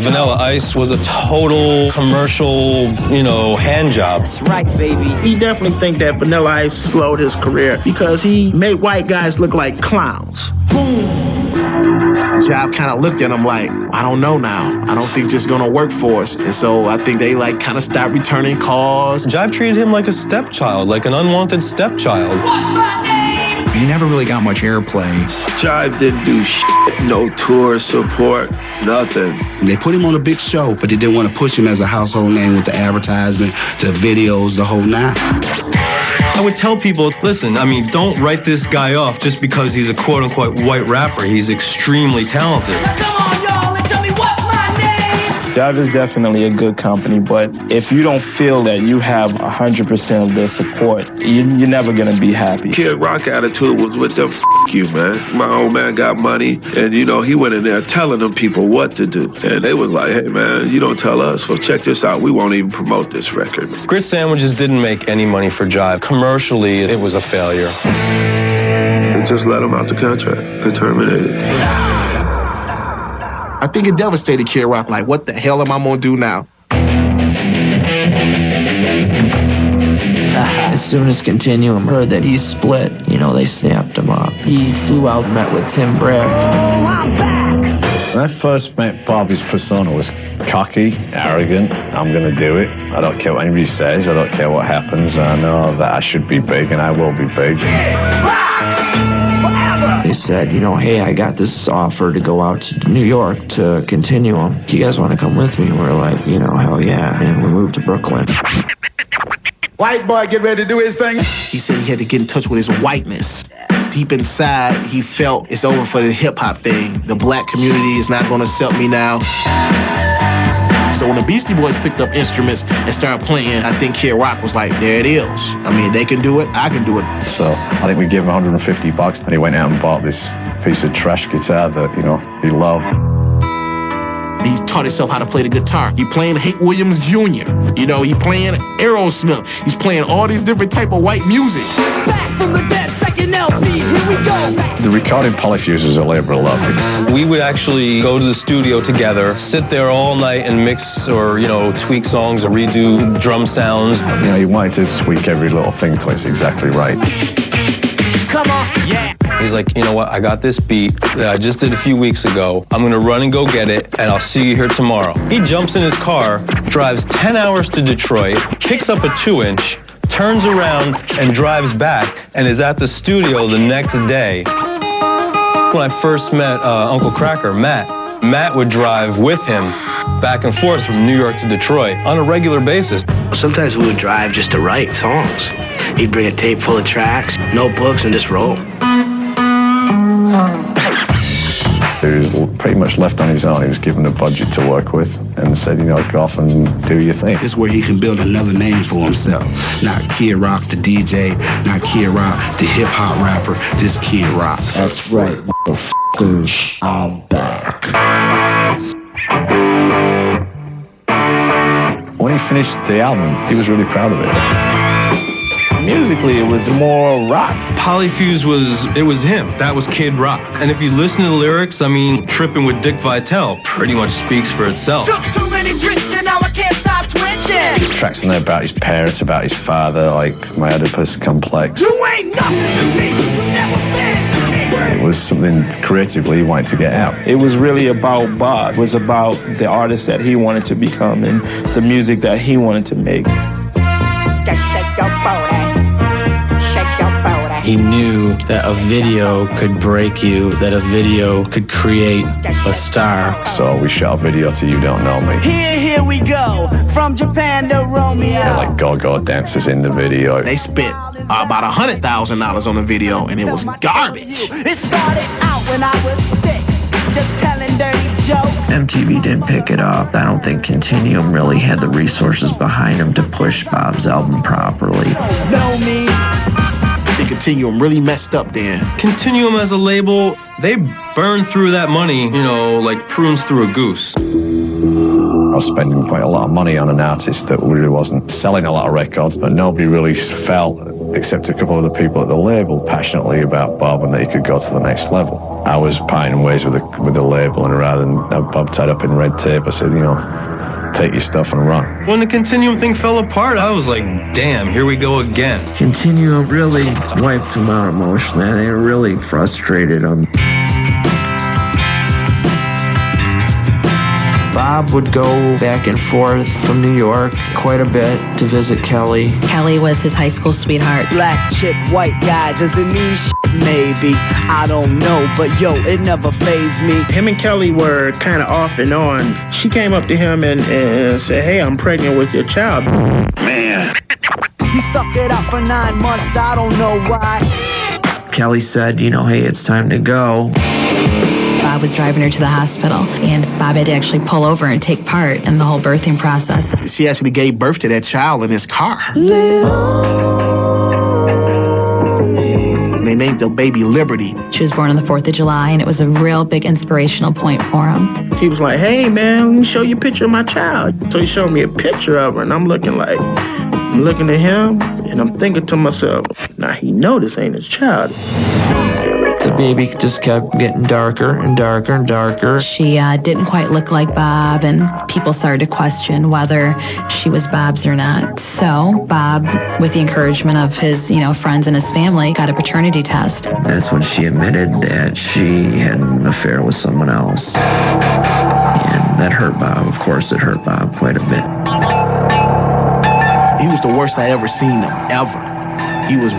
Vanilla Ice was a total commercial, hand job. That's right, baby. He definitely think that Vanilla Ice slowed his career because he made white guys look like clowns. Boom. Jive kind of looked at him like, I don't know now. I don't think this is going to work for us. And so I think they kind of stopped returning calls. Jive treated him like a stepchild, like an unwanted stepchild. What's my name? He never really got much airplay. Jive didn't do shit, no tour support, nothing. They put him on a big show, but they didn't want to push him as a household name with the advertisement, the videos, the whole nine. I would tell people, listen, don't write this guy off just because he's a quote-unquote white rapper. He's extremely talented. Come on, y'all, and tell me what's my name. Jive is definitely a good company, but if you don't feel that you have 100% of their support, you're never going to be happy. Kid Rock attitude was with them, you, man. My old man got money, and, he went in there telling them people what to do. And they was like, hey, man, you don't tell us. Well, check this out. We won't even promote this record. Grit Sandwiches didn't make any money for Jive. Commercially, it was a failure. They just let him out the contract. They terminated. I think it devastated Kid Rock. Like, what the hell am I going to do now? As soon as Continuum heard that he split, they snapped him up. He flew out and met with Tim Bragg. When I first met Bob, his persona was cocky, arrogant. I'm going to do it. I don't care what anybody says. I don't care what happens. I know that I should be big, and I will be big. They said, hey, I got this offer to go out to New York to Continuum. You guys want to come with me? And we're like, hell yeah. And we moved to Brooklyn. White boy, get ready to do his thing. He said he had to get in touch with his whiteness. Deep inside, he felt it's over for the hip-hop thing. The black community is not going to accept me now. So when the Beastie Boys picked up instruments and started playing, I think Kid Rock was like, there it is. They can do it, I can do it. So I think we gave him $150, and he went out and bought this piece of trash guitar that, he loved. He taught himself how to play the guitar. He playing Hank Williams Jr. He playing Aerosmith. He's playing all these different type of white music. Back from the dead, second LP, here we go. The recording Polyfuse is a labor of love. We would actually go to the studio together, sit there all night and mix or, tweak songs or redo drum sounds. He wanted to tweak every little thing till it's exactly right. Come on, yeah. He's like, you know what, I got this beat that I just did a few weeks ago. I'm going to run and go get it, and I'll see you here tomorrow. He jumps in his car, drives 10 hours to Detroit, picks up a 2-inch, turns around, and drives back, and is at the studio the next day. When I first met Uncle Cracker, Matt would drive with him back and forth from New York to Detroit on a regular basis. Sometimes we would drive just to write songs. He'd bring a tape full of tracks, notebooks, and just roll. He was pretty much left on his own. He was given a budget to work with and said, go off and do your thing. This is where he can build another name for himself. Not Kid Rock, the DJ, not Kid Rock, the hip-hop rapper, just Kid Rock. That's right, motherfuckers. I'm back. When he finished the album, he was really proud of it. Musically, it was more rock. Polyfuse was him. That was Kid Rock. And if you listen to the lyrics, Tripping with Dick Vitale pretty much speaks for itself. Took too many drinks and now I can't stop twitching. There's tracks in there about his parents, about his father, like my Oedipus complex. You ain't nothing to me. You never been to me. It was something creatively he wanted to get out. It was really about Bob. It was about the artist that he wanted to become and the music that he wanted to make. Just shake your booty. Shake your booty. He knew that a video could break you, that a video could create a star. So we shot a video to You Don't Know Me. Here we go. From Japan to Romeo. There were like go-go dancers in the video. They spent about $100,000 on the video, and it was garbage. It started out when I was 6, just telling dirty jokes. MTV didn't pick it up. I don't think Continuum really had the resources behind him to push Bob's album properly. Know me. The Continuum really messed up then. Continuum as a label, they burned through that money, like prunes through a goose. I was spending quite a lot of money on an artist that really wasn't selling a lot of records, but nobody really felt except a couple of the people at the label, passionately about Bob and that he could go to the next level. I was parting ways with the label, and rather than have Bob tied up in red tape, I said, take your stuff and run. When the Continuum thing fell apart, I was like, damn, here we go again. Continuum really wiped him out emotionally, and it really frustrated him. Bob would go back and forth from New York quite a bit to visit Kelly. Kelly was his high school sweetheart. Black chick, white guy, does it mean shit? Maybe. I don't know, but yo, it never fazed me. Him and Kelly were kind of off and on. She came up to him and said, hey, I'm pregnant with your child. Man. He stuck it out for 9 months, I don't know why. Kelly said, hey, it's time to go. Bob was driving her to the hospital, and Bob had to actually pull over and take part in the whole birthing process. She actually gave birth to that child in his car. They named the baby Liberty. She was born on the 4th of July, and it was a real big inspirational point for him. He was like, hey, man, let me show you a picture of my child. So he showed me a picture of her, and I'm looking at him, and I'm thinking to myself, now he know this ain't his child. The baby just kept getting darker and darker and darker. She didn't quite look like Bob, and people started to question whether she was Bob's or not. So Bob, with the encouragement of his, friends and his family, got a paternity test. That's when she admitted that she had an affair with someone else. And that hurt Bob. Of course, it hurt Bob quite a bit. He was the worst I ever seen him, ever. He was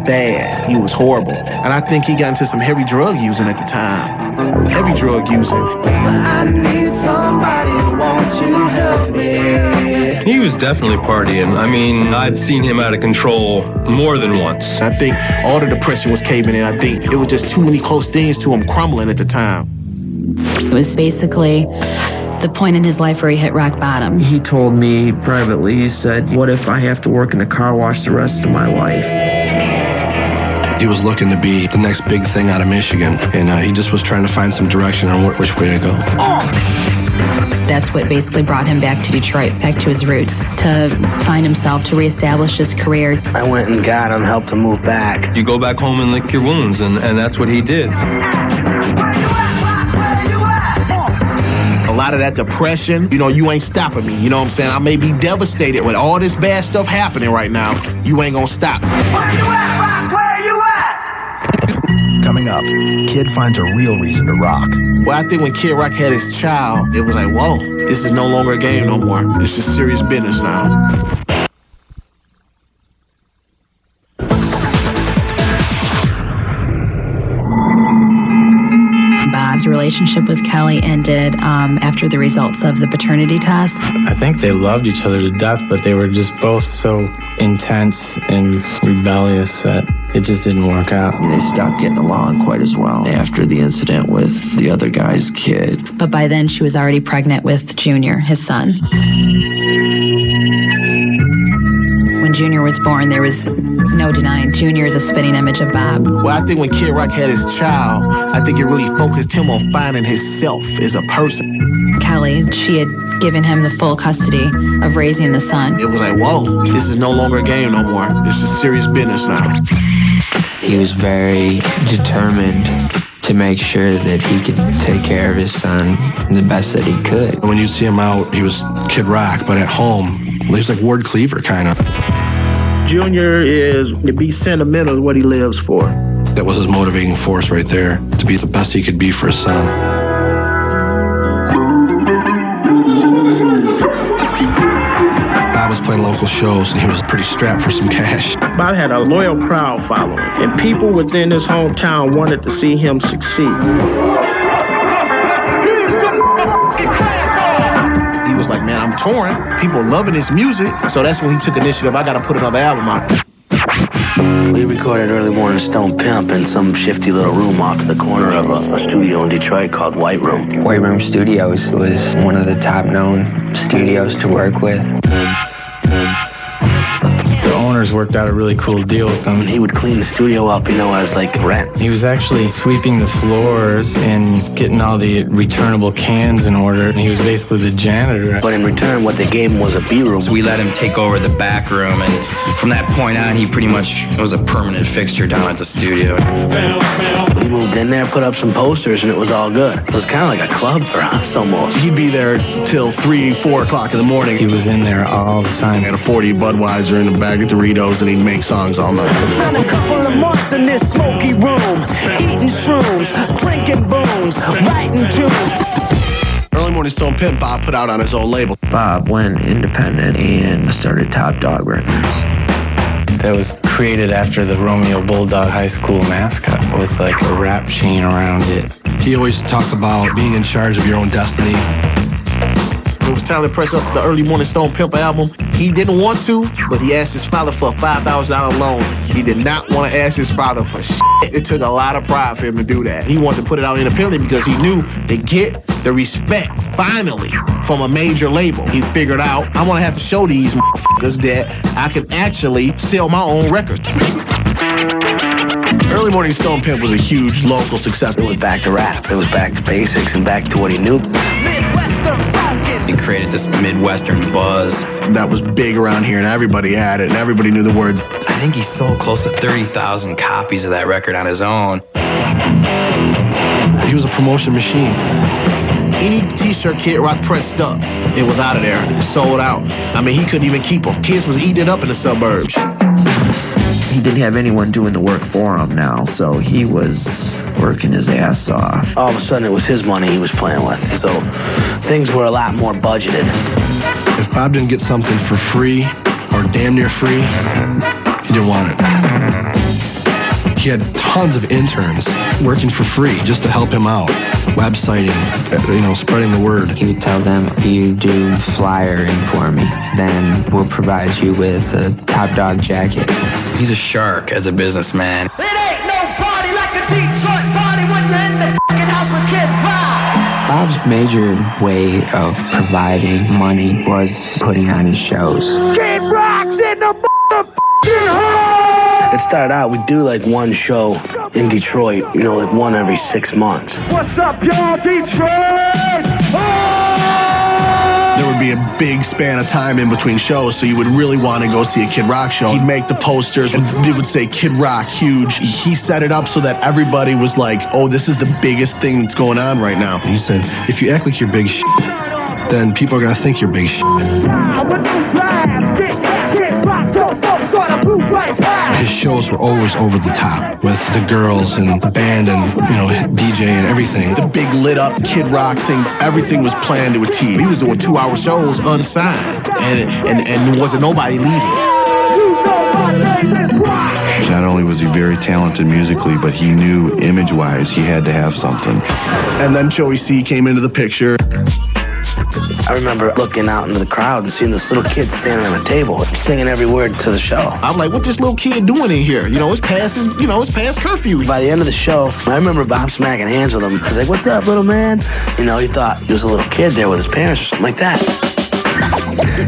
bad. He was horrible. And I think he got into some heavy drug using at the time. Heavy drug using. I need somebody who wants to help me. He was definitely partying. I mean, I'd seen him out of control more than once. I think all the depression was caving in. I think it was just too many close things to him crumbling at the time. It was basically the point in his life where he hit rock bottom. He told me privately, he said, what if I have to work in a car wash the rest of my life? He was looking to be the next big thing out of Michigan, and he just was trying to find some direction on which way to go. That's what basically brought him back to Detroit, back to his roots, to find himself, to reestablish his career. I went and got him, helped him move back. You go back home and lick your wounds, and that's what he did. A lot of that depression, you ain't stopping me. You know what I'm saying? I may be devastated with all this bad stuff happening right now. You ain't gonna stop me. Where you at, Rock? Where you at? Coming up, Kid finds a real reason to rock. Well, I think when Kid Rock had his child, it was like, whoa, this is no longer a game no more. This is serious business now. Bob's relationship with Kelly ended after the results of the paternity test. I think they loved each other to death, but they were just both so intense and rebellious that it just didn't work out. They stopped getting along quite as well after the incident with the other guy's kid. But by then she was already pregnant with Junior, his son. When Junior was born, there was no denying Junior is a spitting image of Bob. Well, I think when Kid Rock had his child, I think it really focused him on finding himself as a person. Kelly, she had given him the full custody of raising the son. It was like, whoa, this is no longer a game no more. This is serious business now. He was very determined to make sure that he could take care of his son the best that he could. When you see him out, he was Kid Rock, but at home, he was like Ward Cleaver, kind of. Junior is to be sentimental is what he lives for. That was his motivating force right there, to be the best he could be for his son. Bob was playing local shows, and he was pretty strapped for some cash. Bob had a loyal crowd following, and people within his hometown wanted to see him succeed. He was like, man, I'm touring. People loving his music. So that's when he took initiative. I got to put another album out. We recorded Early Morning Stone Pimp in some shifty little room off to the corner of a studio in Detroit called White Room. White Room Studios was one of the top-known studios to work with. The only owners worked out a really cool deal with him. He would clean the studio up, as like rent. He was actually sweeping the floors and getting all the returnable cans in order. And he was basically the janitor. But in return, what they gave him was a B-room. So we let him take over the back room, and from that point on, he pretty much was a permanent fixture down at the studio. We moved in there, put up some posters, and it was all good. It was kind of like a club for us, almost. He'd be there till 3, 4 o'clock in the morning. He was in there all the time. He had a 40 Budweiser and a bag of Doritos, and he'd make songs all night. Spent a couple of months in this smoky room, eating shrooms, drinking booze, writing tunes. Early Morning Stone Pimp, Bob put out on his own label. Bob went independent and started Top Dog Records. That was created after the Romeo Bulldog High School mascot with like a rap chain around it. He always talks about being in charge of your own destiny. It was time to press up the Early Morning Stone Pimp album. He didn't want to, but he asked his father for a $5,000 loan. He did not want to ask his father for shit. It took a lot of pride for him to do that. He wanted to put it out independently because he knew to get the respect, finally, from a major label. He figured out, I want to have to show these motherfuckers that I can actually sell my own records. Early Morning Stone Pimp was a huge local success. It was back to rap. It was back to basics and back to what he knew. He created this Midwestern buzz. That was big around here, and everybody had it, and everybody knew the words. I think he sold close to 30,000 copies of that record on his own. He was a promotion machine. Any T-shirt Kid Rock pressed up, it was out of there, sold out. I mean, he couldn't even keep them. Kids was eating it up in the suburbs. He didn't have anyone doing the work for him now, so he was working his ass off. All of a sudden, it was his money he was playing with, so things were a lot more budgeted. If Bob didn't get something for free, or damn near free, he didn't want it. He had tons of interns working for free just to help him out. Websiting, spreading the word. He would tell them, if you do flyering for me, then we'll provide you with a Top Dog jacket. He's a shark as a businessman. It ain't no party like a Detroit party when you're in the fucking house with Kid Rock. Bob's major way of providing money was putting on his shows. Kid Rock's in the motherfucking house. It started out, we'd do like one show in Detroit, like one every 6 months. What's up, y'all, Detroit? There would be a big span of time in between shows, so you would really want to go see a Kid Rock show. He'd make the posters, and it would say Kid Rock, huge. He set it up so that everybody was like, oh, this is the biggest thing that's going on right now. He said, if you act like you're big shit, then people are going to think you're big shit. His shows were always over the top with the girls and the band and, DJ and everything. The big lit up Kid Rock thing, everything was planned to a T. He was doing 2-hour shows unsigned, and there wasn't nobody leaving. Not only was he very talented musically, but he knew image-wise he had to have something. And then Joey C came into the picture. I remember looking out into the crowd and seeing this little kid standing on a table singing every word to the show. I'm like, what's this little kid doing in here? It's past curfew. By the end of the show, I remember Bob smacking hands with him. He's like, what's up, little man? He thought he was a little kid there with his parents or something like that.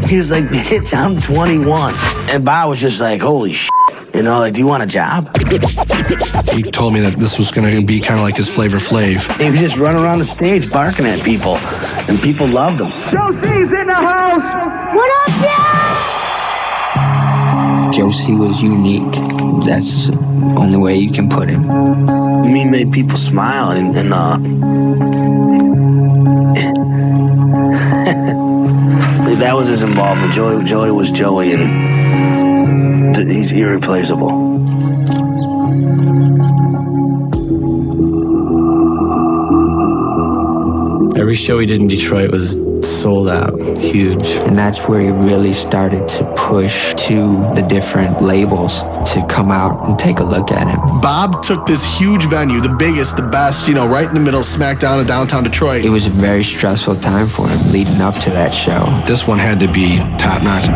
He was like, bitch, I'm 21. And Bob was just like, holy shit. Do you want a job? He told me that this was going to be kind of like his Flavor Flav. He would just run around the stage barking at people, and people loved him. Joe C's in the house. What up, yeah? Joe C was unique. That's the only way you can put him. He made people smile, and that was his involvement. Joey was Joey, and he's irreplaceable. Every show he did in Detroit was sold out, huge. And that's where he really started to push to the different labels to come out and take a look at him. Bob took this huge venue, the biggest, the best, right in the middle, smack down in downtown Detroit. It was a very stressful time for him leading up to that show. This one had to be top-notch.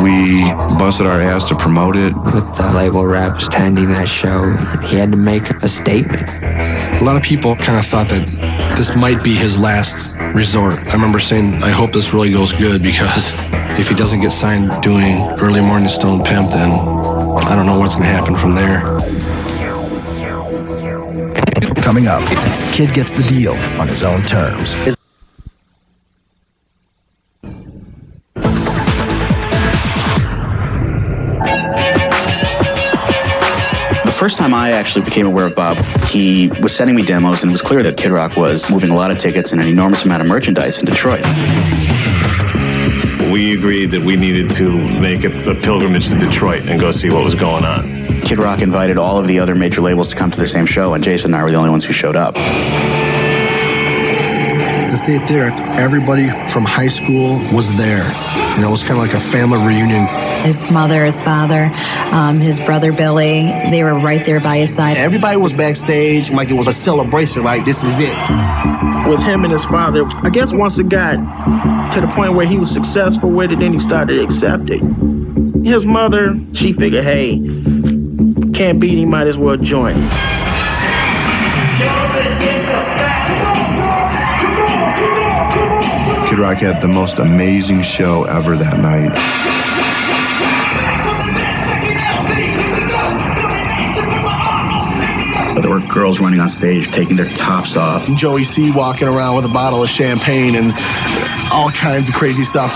We busted our ass to promote it. With the label reps attending that show, he had to make a statement. A lot of people kind of thought that this might be his last resort. I remember saying, I hope this really goes good because If he doesn't get signed doing Early Morning Stone Pimp, then I don't know what's going to happen from there. Coming up, Kid gets the deal on his own terms. The first time I actually became aware of Bob, he was sending me demos, and it was clear that Kid Rock was moving a lot of tickets and an enormous amount of merchandise in Detroit. We agreed that we needed to make a pilgrimage to Detroit and go see what was going on. Kid Rock invited all of the other major labels to come to the same show, and Jason and I were the only ones who showed up. The State Theater, everybody from high school was there. You know, it was kind of like a family reunion. His mother, his father, his brother Billy, they were right there by his side. Everybody was backstage like it was a celebration, like this is it. With him and his father, I guess once it got to the point where he was successful with it, then he started accepting. His mother, she figured, hey, can't beat him, might as well join. Kid Rock had the most amazing show ever that night. There were girls running on stage, taking their tops off. Joey C walking around with a bottle of champagne and all kinds of crazy stuff.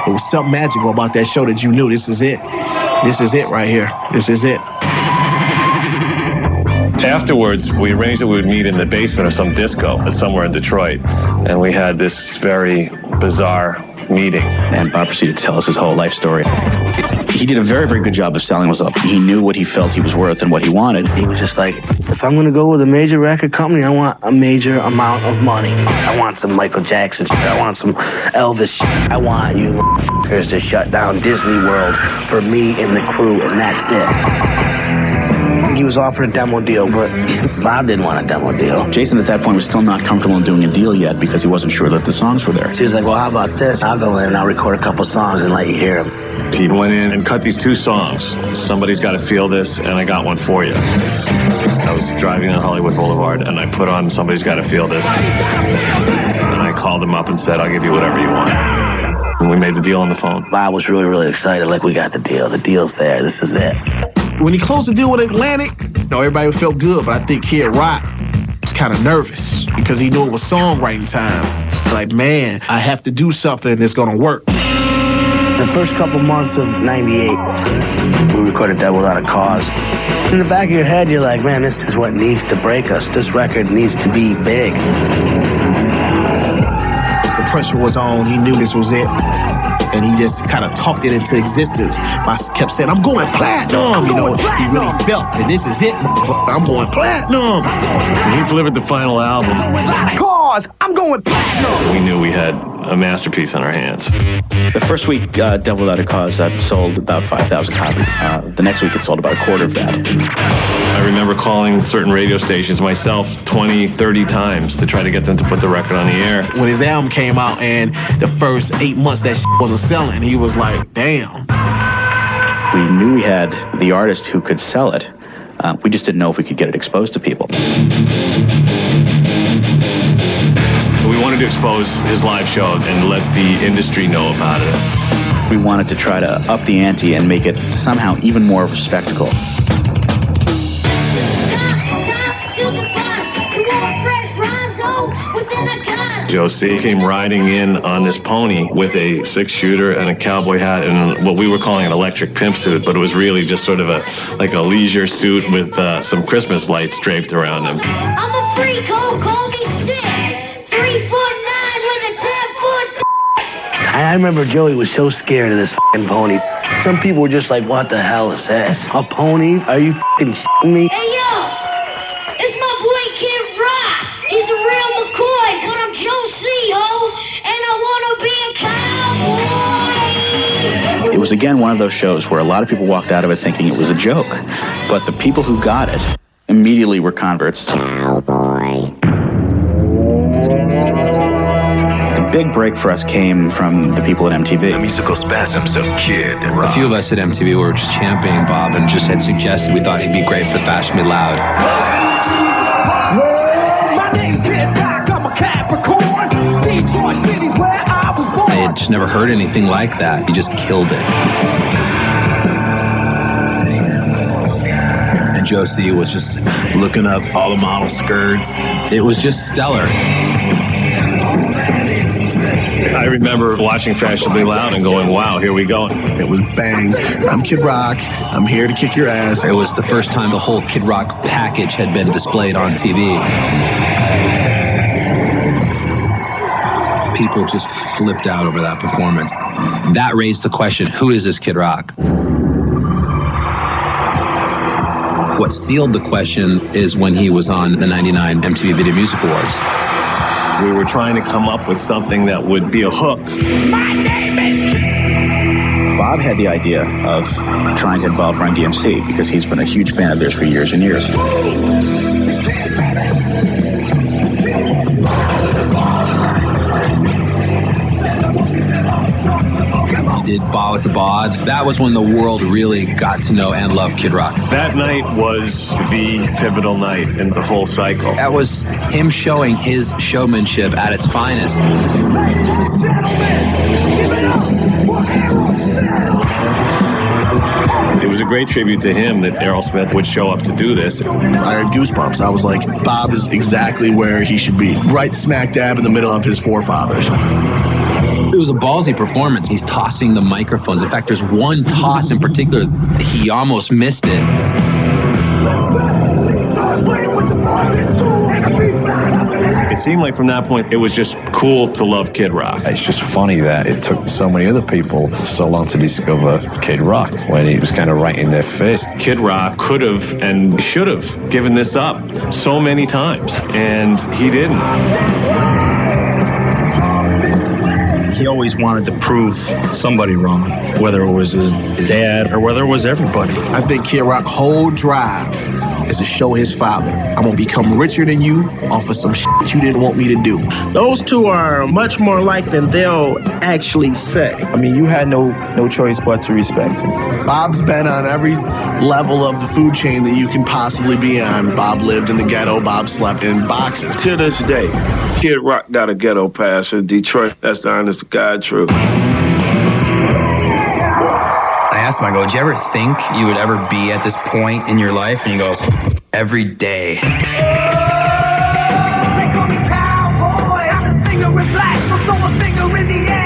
There was something magical about that show that you knew this is it. This is it right here. This is it. Afterwards, we arranged that we would meet in the basement of some disco somewhere in Detroit. And we had this very bizarre meeting. And Bob proceeded to tell us his whole life story. He did a very, very good job of selling himself. He knew what he felt he was worth and what he wanted. He was just like, if I'm going to go with a major record company, I want a major amount of money. I want some Michael Jackson shit. I want some Elvis shit. I want you motherfuckers to shut down Disney World for me and the crew, and that's it. He was offered a demo deal, but Bob didn't want a demo deal. Jason at that point was still not comfortable in doing a deal yet because he wasn't sure that the songs were there. So he was like, well, how about this? I'll go in and I'll record a couple songs and let you hear them. He went in and cut these two songs. Somebody's Got to Feel This, and I Got One For You. I was driving on Hollywood Boulevard, and I put on Somebody's Got to Feel This. And I called him up and said, I'll give you whatever you want. And we made the deal on the phone. Bob was really, really excited. Like, we got the deal. The deal's there. This is it. When he closed the deal with Atlantic, everybody felt good, but I think Kid Rock was kind of nervous because he knew it was songwriting time. Like, man, I have to do something that's going to work. The first couple months of '98, we recorded Devil Without a Cause. In the back of your head, you're like, man, this is what needs to break us. This record needs to be big. The pressure was on. He knew this was it. And he just kind of talked it into existence. I kept saying, I'm going platinum. You know, he really felt that this is it. I'm going platinum. When he delivered the final album, Cause I'm going platinum. we knew we had a masterpiece on our hands. The first week, Devil Without a Cause sold about 5,000 copies. The next week, it sold about a quarter of that. I remember calling certain radio stations myself 20, 30 times to try to get them to put the record on the air. When his album came out and the first 8 months that wasn't selling, he was like, damn. We knew we had the artist who could sell it. We just didn't know if we could get it exposed to people. We wanted to expose his live show and let the industry know about it. We wanted to try to up the ante and make it somehow even more of a spectacle. Joe C came riding in on this pony with a six-shooter and a cowboy hat and what we were calling an electric pimp suit, but it was really just sort of like a leisure suit with some Christmas lights draped around him. I'm a freak, call me sick. 3'9" with a 10-foot. I remember Joey was so scared of this fucking pony. Some people were just like, what the hell is this? A pony? Are you fucking shitting me? Hey, yo! It's my boy Kid Rock. He's a real McCoy, but I'm Joe C, ho! And I want to be a cowboy! It was, again, one of those shows where a lot of people walked out of it thinking it was a joke. But the people who got it immediately were converts. Cowboy. The big break for us came from the people at MTV. The musical spasms of Kid Rock. A few of us at MTV were just championing Bob and just had suggested we thought he'd be great for Fashion Me Loud. My name's Kid Rock, I'm a Capricorn. Detroit City's where I was born. I had heard anything like that. He just killed it. And Josie was just looking up all the model skirts. It was just stellar. I remember watching Fashionably Loud and going, wow, here we go. It was bang. I'm Kid Rock. I'm here to kick your ass. It was the first time the whole Kid Rock package had been displayed on TV. People just flipped out over that performance. That raised the question, who is this Kid Rock? What sealed the question is when he was on the 99 MTV Video Music Awards. We were trying to come up with something that would be a hook. Bob had the idea of trying to involve Run DMC because he's been a huge fan of theirs for years and years. He did Ba with the Bod. That was when the world really got to know and love Kid Rock. That night was the pivotal night in the whole cycle. That was him showing his showmanship at its finest. It was a great tribute to him that Aerosmith would show up to do this. I had goosebumps. I was like, Bob is exactly where he should be. Right smack dab in the middle of his forefathers. It was a ballsy performance. He's tossing the microphones. In fact, there's one toss in particular, he almost missed it. It seemed like from that point, it was just cool to love Kid Rock. It's just funny that it took so many other people so long to discover Kid Rock when it was kind of right in their face. Kid Rock could have and should have given this up so many times, and he didn't. He always wanted to prove somebody wrong, whether it was his dad or whether it was everybody. I think Kid Rock's whole drive is to show his father, I'm going to become richer than you off of some shit you didn't want me to do. Those two are much more alike than they'll actually say. I mean, you had no choice but to respect him. Bob's been on every level of the food chain that you can possibly be on. Bob lived in the ghetto. Bob slept in boxes. To this day, Kid Rock got a ghetto pass in Detroit. That's the honest to God truth. I asked him, I go, did you ever think you would ever be at this point in your life? And he goes, every day. Cowboy, I'm a singer in black, so throw a finger in the air.